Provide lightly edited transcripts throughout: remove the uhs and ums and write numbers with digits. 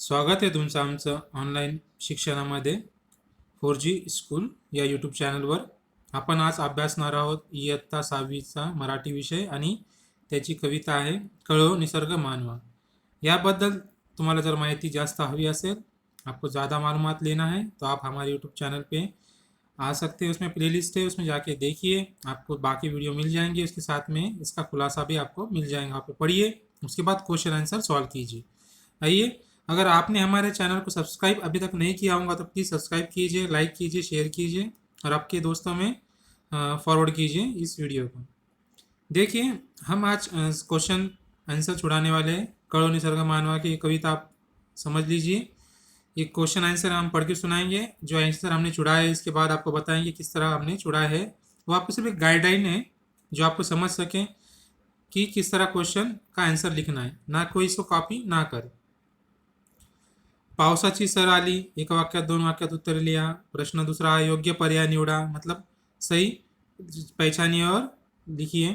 स्वागत आहे तुमचं आमचं ऑनलाईन शिक्षणामध्ये 4G स्कूल या यूट्यूब चॅनलवर. आपण आज अभ्यासणार आहोत इयत्ता 6वीचा मराठी विषय आणि त्याची कविता आहे कळो निसर्ग मानवा. याबद्दल तुम्हाला जर माहिती जास्त हवी असेल, आपको ज़्यादा मालूमात लेना है तो आप हमारे यूट्यूब चैनल पे आ सकते हैं. उसमें प्लेलिस्ट है, उसमें जाके देखिए, आपको बाकी वीडियो मिल जाएंगे. उसके साथ में इसका खुलासा भी आपको मिल जाएगा. आप पढ़िए, उसके बाद क्वेश्चन आंसर सॉल्व कीजिए. आइए, अगर आपने हमारे चैनल को सब्सक्राइब अभी तक नहीं किया होगा तो प्लीज़ सब्सक्राइब कीजिए, लाइक कीजिए, शेयर कीजिए और आपके दोस्तों में फॉरवर्ड कीजिए इस वीडियो को. देखिए, हम आज क्वेश्चन आंसर छुड़ाने वाले हैं. कड़ो निसर्ग मानवा की कविता आप समझ लीजिए. ये क्वेश्चन आंसर हम पढ़ के सुनाएंगे. जो आंसर हमने छुड़ा है इसके बाद आपको बताएंगे किस तरह हमने छुड़ा है. वो आपको सिर्फ एक गाइडलाइन है जो आपको समझ सकें कि किस तरह क्वेश्चन का आंसर लिखना है, ना कोई इसको कॉपी ना करे. पावसाची सर आली, एक वाक्यात 2 वाक्यात उत्तर लिहा. प्रश्न दूसरा, योग्य पर्याय निवडा, मतलब सही पहचानिए और लिखिए.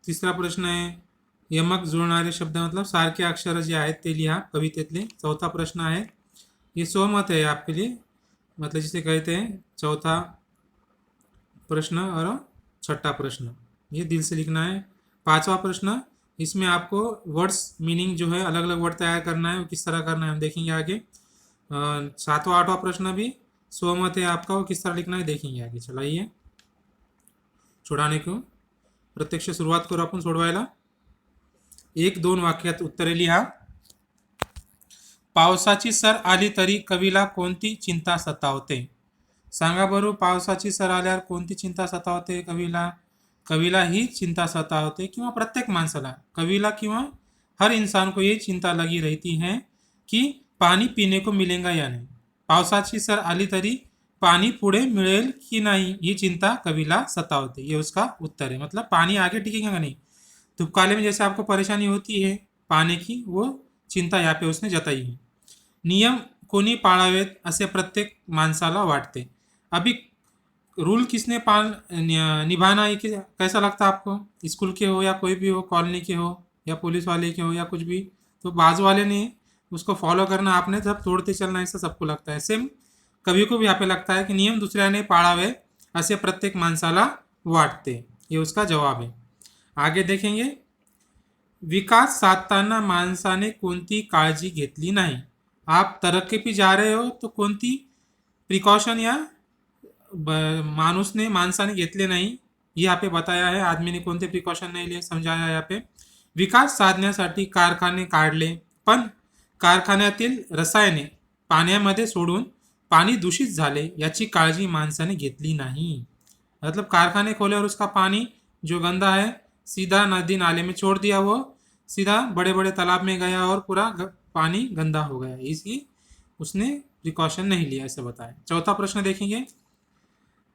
तिसरा प्रश्न आहे, यमक जुळणारे शब्द मतलब सारखे अक्षर जे आहेत ते लिहा कवितेतले. चौथा प्रश्न आहे, ये सहमत है आपके लिए, मतलब जिसे कहते हैं चौथा प्रश्न और छठा प्रश्न, ये दिल से लिखना है. पांचवा प्रश्न, इसमें आपको वर्ड्स मीनिंग जो है अलग अलग वर्ड तैयार करना है, वो किस तरह करना है हम देखेंगे आगे. सातवां आठवां प्रश्न भी सहमत है आपका, वो किस तरह लिखना है देखेंगे आगे. चलाइए छुड़ाने को प्रत्यक्ष सुरुवात करू आपण सोडवायला. 1-2 वाक्यात उत्तरे लिहा. पावसाची सर आली तरी कवीला कोणती चिंता सतावते. सांगा बरं, पावसाची सर आल्यावर कोणती चिंता सतावते कवीला. कवीला ही चिंता सतावते, किंवा प्रत्येक माणसाला, कवीला किंवा हर इंसान को ये चिंता लगी रहती है कि पानी पीने को मिलेगा या नहीं. पावसाची सर आली तरी पानी पुढे मिळेल की नहीं, ये चिंता कवीला सतावते. ये उसका उत्तर है. मतलब पानी आगे टिकेगा नहीं. धूपकाले में जैसे आपको परेशानी होती है पानी की, वो चिंता यहाँ पे उसने जताई है. नियम कोणी पाळावेत असे प्रत्येक माणसाला वाटते. अभी रूल किसने निभाना है कि कैसा लगता है आपको. स्कूल के हो या कोई भी हो, कॉलोनी के हो या पुलिस वाले के हो या कुछ भी, तो बाजू वाले ने उसको फॉलो करना, आपने सब तोड़ते चलना, ऐसा सबको लगता है. सेम कभी को भी यहाँ पे लगता है कि नियम दुसऱ्याने पाळावे असे प्रत्येक माणसाला वाटते. ये उसका जवाब है. आगे देखेंगे. विकास साधताना माणसाने कोणती काळजी घेतली नाही. आप तरक्की पे जा रहे हो तो कोणती प्रिकॉशन या माणसाने घेतले नाही, ये यहाँ पे बताया है. आदमी ने कोणते प्रिकॉशन नहीं लिए समझाया यहाँ पे. विकास साधण्यासाठी कारखाने काढले, पण कारखान्यातील रसायने पाण्यामध्ये सोडून पाणी दूषित झाले याची काळजी माणसाने घेतली नाही. मतलब कारखाने खोले और उसका पानी जो गंदा है सीधा नदी नाले में छोड़ दिया, वो सीधा बड़े बड़े तालाब में गया और पूरा पानी गंदा हो गया, इसलिए उसने प्रिकॉशन नहीं लिया, ऐसे बताया. चौथा प्रश्न देखेंगे.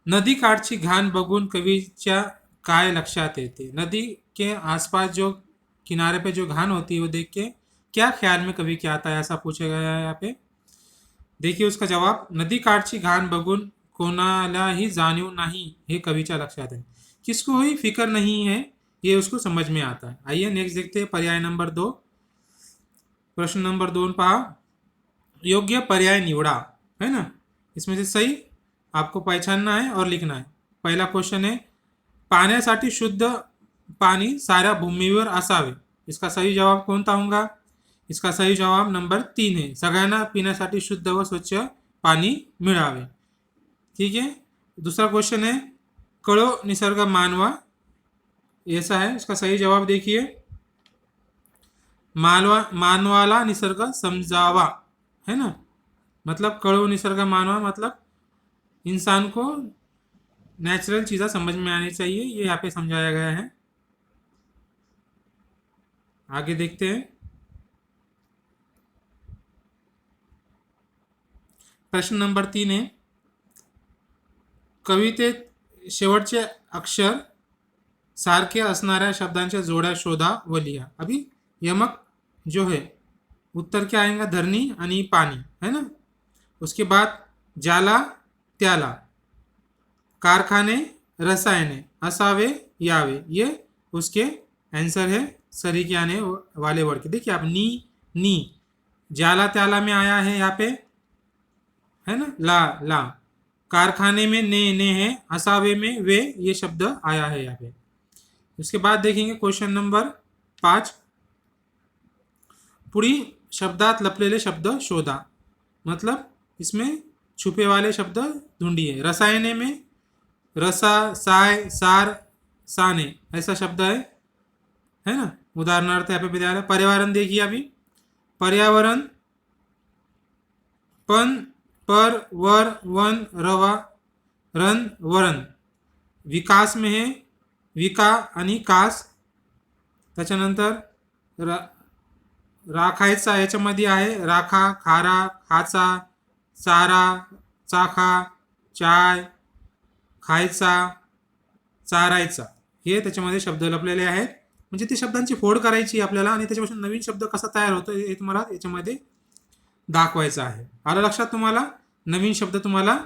नदी काठची घाण बघून कवीच्या काय लक्षात येते. नदी के आसपास जो किनारे पे जो घान होती है वो देख के क्या ख्याल में कवि क्या आता है, ऐसा पूछा गया है यहाँ पे. देखिए उसका जवाब, नदी काठची घाण बघून कोणालाही जाणीव नाही हे कवीच्या लक्षात है. किसको ही फिक्र नहीं है, ये उसको समझ में आता है. आइए नेक्स्ट देखते हैं. पर्याय नंबर 2. प्रश्न नंबर 2 पहा. योग्य पर्याय निवडा, है ना. इसमें से सही आपको पहचानना है और लिखना है. पहला क्वेश्चन है, पाण्यासाठी शुद्ध पाणी साऱ्या भूमीवर असावे. इसका सही जवाब कोणता होगा. इसका सही जवाब नंबर 3 है. सगळ्यांना पिण्यासाठी शुद्ध व स्वच्छ पाणी मिळावे. ठीक है. दूसरा क्वेश्चन है, कळो निसर्ग मानवा, ऐसा है. इसका सही जवाब देखिए, मानवाला निसर्ग समझावा, है ना. मतलब कड़ो निसर्ग मानवा मतलब इंसान को नेचुरल चीज़ें समझ में आनी चाहिए, ये यहाँ पे समझाया गया है. आगे देखते हैं. प्रश्न नंबर 3 है, कवितेत शेवटचे अक्षर सारखे असणाऱ्या शब्दांच्या जोड्या शोधा व लिहा. अभी यमक जो है उत्तर क्या आएगा, धरनी आणि पानी, है ना. उसके बाद ज्याला त्याला, कारखाने रसायने, असावे यावे, ये उसके आंसर है सरी के आने वाले वर्ड के. देखिए आप नी ज्याला त्याला में आया है यहाँ पे, है ना, ला ला। कारखाने में ने है, असावे में वे, ये शब्द आया है यहाँ पे। उसके बाद देखेंगे क्वेश्चन नंबर 5, पुढी शब्दात लपलेले शब्द शोधा। मतलब इसमें छुपे वाले शब्द ढूंढिए। रसायने में रसा, साय, सार, साने ऐसा शब्द है ना। उदाहरणार्थ यहाँ पे भी दिया है। पर्यावरण देखिए अभी, पर्यावरण, पण, पर, वर, वन, रवा, रन, वरण। विकास में है विका आणि कास। त्याच्यानंतर राखायचा याच्यामध्ये आहे राखा, खारा, खाचा, चारा, चाखा, चाय, खायचा, चारायचा, हे त्याच्यामध्ये शब्द लपलेले आहेत। म्हणजे ते शब्दांची फोड करायची आपल्याला आणि त्याच्यापासून नवीन शब्द कसा तयार होतो हे तुम्हाला याच्यामध्ये दाखवायचं आहे। आलं लक्षात तुम्हाला? नवीन शब्द तुम्हाला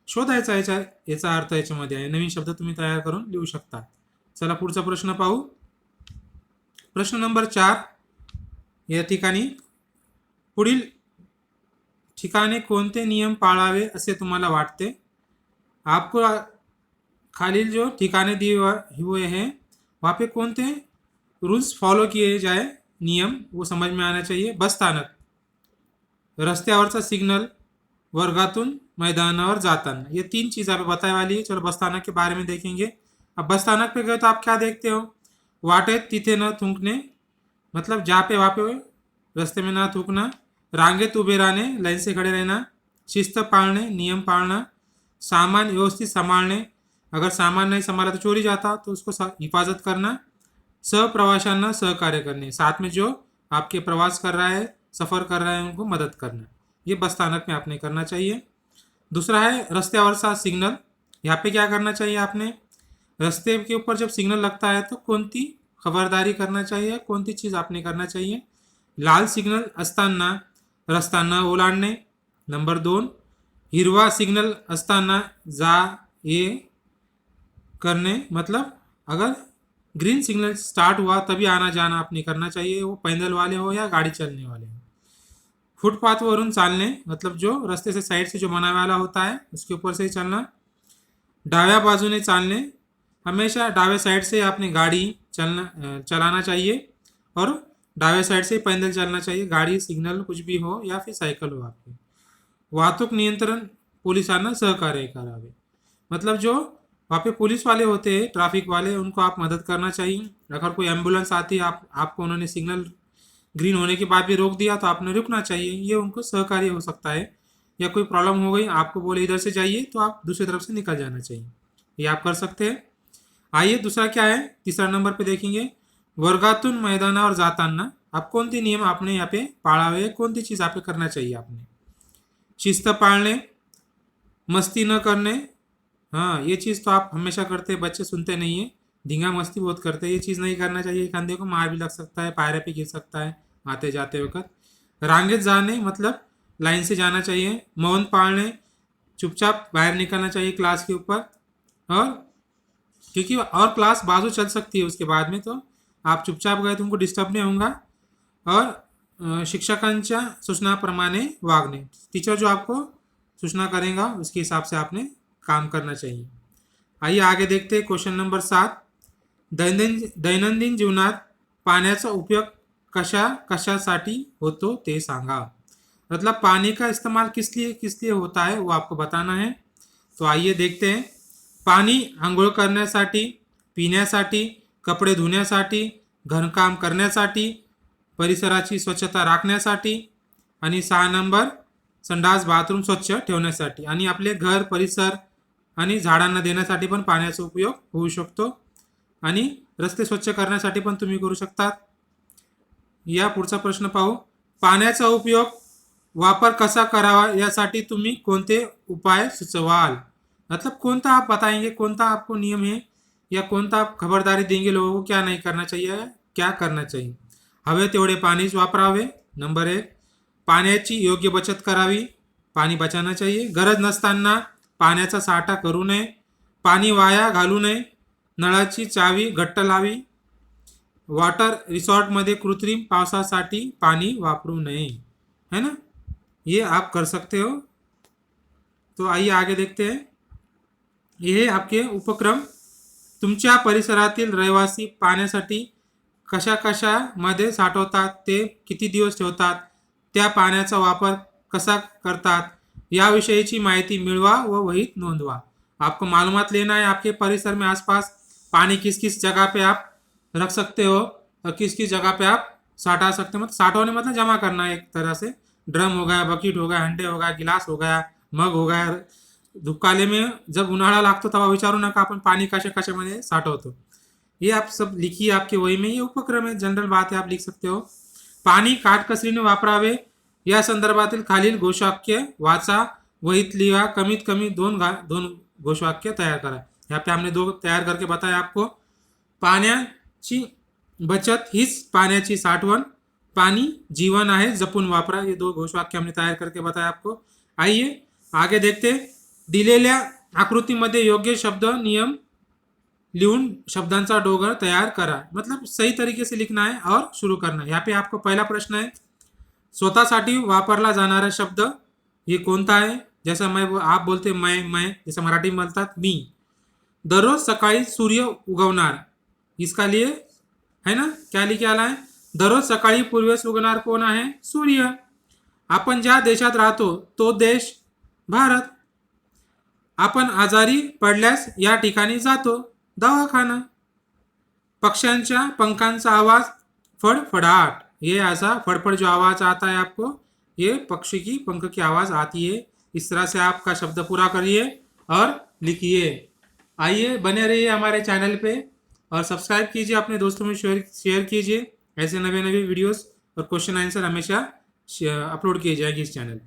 शोधायचा, याचा अर्थ याच्यामध्ये आहे। नवीन शब्द तुम्ही तयार करून लिहू शकता। चला पुढचा प्रश्न पाहू। प्रश्न नंबर 4, या ठिकाणी पुढील ठिकाणी कोणते नियम पाळावे असे तुम्हाला वाटते? आपको खालील जो ठिकाने दिए हुए हैं वहाँ पे कौन थे रूल्स फॉलो किए जाए, नियम वो समझ में आना चाहिए। बस स्थानक, रस्त्यावरचा सिग्नल, वर्गातून मैदानावर जाताना, ये 3 चीज़ आपको बताने वाली है। चलो बस स्थानक के बारे में देखेंगे। अब बस स्थानक पे गए तो आप क्या देखते हो? वाटेत तिथे न थूकणे, मतलब जहाँ पे वहाँ पे रास्ते में ना थूकना। रांगेत उभे रहने, लाइन से खड़े रहना। शिस्त पाळणे, नियम पाळना। सामान व्यवस्थित संभालने, अगर सामान नहीं संभाला तो चोरी जाता तो उसको हिफाजत करना। सहप्रवाशांना सहकार्य करने, साथ में जो आपके प्रवास कर रहा है, सफ़र कर रहा है, उनको मदद करना। ये बस स्थानक में आपने करना चाहिए। दूसरा है रस्त्यावरचा सिग्नल। यहाँ पे क्या करना चाहिए आपने? रास्ते के ऊपर जब सिग्नल लगता है तो कौन सी खबरदारी करना चाहिए, कौन सी चीज़ आपने करना चाहिए? लाल सिग्नल असताना रस्ता न ओलांडणे। नंबर 2, हिरवा सिग्नल असताना जा ये करने, मतलब अगर ग्रीन सिग्नल स्टार्ट हुआ तभी आना जाना आपने करना चाहिए, वो पैदल वाले हो या गाड़ी चलने वाले हो। फुटपाथवरून चालणे, मतलब जो रास्ते से साइड से जो बनाने वाला होता है उसके ऊपर से ही चलना। डाव्या बाजूने चालने, हमेशा डावे साइड से आपने गाड़ी चलाना चाहिए और डावे साइड से पैदल चलना चाहिए, गाड़ी सिग्नल कुछ भी हो या फिर साइकिल हो आपकी। वाहतूक नियंत्रण पोलिसांना सहकार्य करावे, मतलब जो वहाँ पे पुलिस वाले होते हैं, ट्रैफिक वाले, उनको आप मदद करना चाहिए। अगर कोई एम्बुलेंस आती है, आपको उन्होंने सिग्नल ग्रीन होने के बाद भी रोक दिया तो आपने रुकना चाहिए, ये उनको सहकार्य हो सकता है। या कोई प्रॉब्लम हो गई, आपको बोले इधर से जाइए तो आप दूसरी तरफ से निकल जाना चाहिए, ये आप कर सकते हैं। आइए दूसरा क्या है, तीसरा नंबर पे देखेंगे। वर्गातून मैदानावर जाताना आप कोणते नियम आपने यहाँ पे पाळावे, कौन सी चीज़ आप पे करना चाहिए आपने? शिस्त पाळणे, मस्ती न करने, हाँ ये चीज़ तो आप हमेशा करते हैं, बच्चे सुनते नहीं है, धींगा मस्ती बहुत करते हैं, ये चीज़ नहीं करना चाहिए, कंधे को मार भी लग सकता है, पायरे पे गिर सकता है आते जाते वक्त। रांगेत जाने, मतलब लाइन से जाना चाहिए। मौन पाळणे, चुपचाप बाहर निकलना चाहिए क्लास के ऊपर, और क्योंकि और क्लास बाजू चल सकती है उसके बाद में, तो आप चुपचाप गए तो उनको डिस्टर्ब नहीं होगा। और शिक्षकांच्या सूचनाप्रमाणे वागणे, टीचर जो आपको सूचना करेगा उसके हिसाब से आपने काम करना चाहिए। आइए आगे देखते हैं क्वेश्चन नंबर 7, दैनंदिन जीवनात पाण्याचा उपयोग कशासाठी होतो ते सांगा। मतलब पानी का इस्तेमाल किस लिए होता है वो आपको बताना है। तो आइए देखते हैं। पाणी आंघोळ करण्यासाठी, पिण्यासाठी, कपडे धुण्यासाठी, घरकाम करण्यासाठी, परिसराची स्वच्छता राखण्यासाठी, आणि 6 नंबर संडास बाथरूम स्वच्छ ठेवण्यासाठी, आणि आपले घर परिसर आणि झाडांना देण्यासाठी पण पाण्याचा उपयोग होऊ शकतो, आणि रस्ते स्वच्छ करण्यासाठी पण तुम्ही करू शकतात। या पुढचा प्रश्न पाहू। पाण्याचा उपयोग वापर कसा करावा यासाठी तुम्ही कोणते उपाय सुचवाल? मतलब कौन सा आप बताएंगे, कौन सा आपको नियम है या कौन सा आप खबरदारी देंगे लोगों को, क्या नहीं करना चाहिए, क्या करना चाहिए? हवे तेवढे पाणीच वापरावे। नंबर 1, पाण्याची योग्य बचत करावी, पाणी बचाना चाहिए। गरज नसताना पाण्याचा साठा करू नये, पाणी वाया घालू नये, नळाची चावी घट्ट लावी, वॉटर रिसॉर्टमध्ये कृत्रिम पावसासाठी पाणी वापरू नये, है ना, ये आप कर सकते हो। तो आइए आगे देखते हैं। हे आपके उपक्रम तुमच्या परिसरातील रहिवासी पाण्यासाठी कशा कशामध्ये साठवतात, ते किती दिवस ठेवतात, त्या पाण्याचा वापर कसा करतात याविषयीची माहिती मिळवा व वहीत नोंदवा। आपको मालूमात लेना है आपके परिसर में आसपास पानी किस किस जगह पे आप रख सकते हो और किस किस जगह पे आप साठा सकते हो। मतलब साठवने मतलब जमा करना है एक तरह से। ड्रम हो गया, बकेट हो गया, हंडे हो गया, गिलास हो गया, मग हो गया। दुकाले में जब उन्हाळा लागतो तेव्हा विचारू नका आपण पाणी कशा कशामध्ये साठवतो। ये आप सब लिखिए आपके वही में, ये उपक्रम है, जनरल बात है, आप लिख सकते हो। पाणी काटकसरीने वापरावे या संदर्भातील खालील घोषवाक्य वाचा, वहीत लिहा, कमीत कमी दोन घोषवाक्य तैयार करा। यहाँ पे हमने 2 तैयार करके बताया आपको। पाण्याची बचत हीच पाण्याची साठवण, पाणी जीवन आहे, जपून वापरा, ये 2 घोषवाक्य हमने तैयार करके बताया आपको। आइए आगे देखते। दिलेल्या आकृतीमध्ये योग्य शब्द नियम लिहून शब्दांचा डोंगर तैयार करा। मतलब सही तरीके से लिखना है और शुरू करना है। यहाँ पे आपको पहला प्रश्न है, स्वतःसाठी वापरला जाणारा शब्द ये कोणता है? जैसा आप बोलते मैं, जैसा मराठी में बोलतात मी। दररोज सकाळी सूर्य उगवणार, इसका लिए है ना, क्या लिखे आला है? दररोज सकाळी पूर्वेस उगवणार कोण आहे? सूर्य। आपण ज्या देशात राहतो तो देश भारत। आपण आजारी पडल्यास या ठिकाणी जातो, दवाखाना। पक्ष्यांच्या पंखांचा आवाज फड़फड़ाहट, ये ऐसा फड़फड़ जो आवाज आता है आपको, ये पक्षी की पंख की आवाज आती है। इस तरह से आपका शब्द पूरा करिए और लिखिए। आइए बने रहिए हमारे चैनल पे और सब्सक्राइब कीजिए, अपने दोस्तों में शेयर कीजिए। ऐसे नवे नवे वीडियोस और क्वेश्चन आंसर हमेशा अपलोड किए जाएंगे इस चैनल।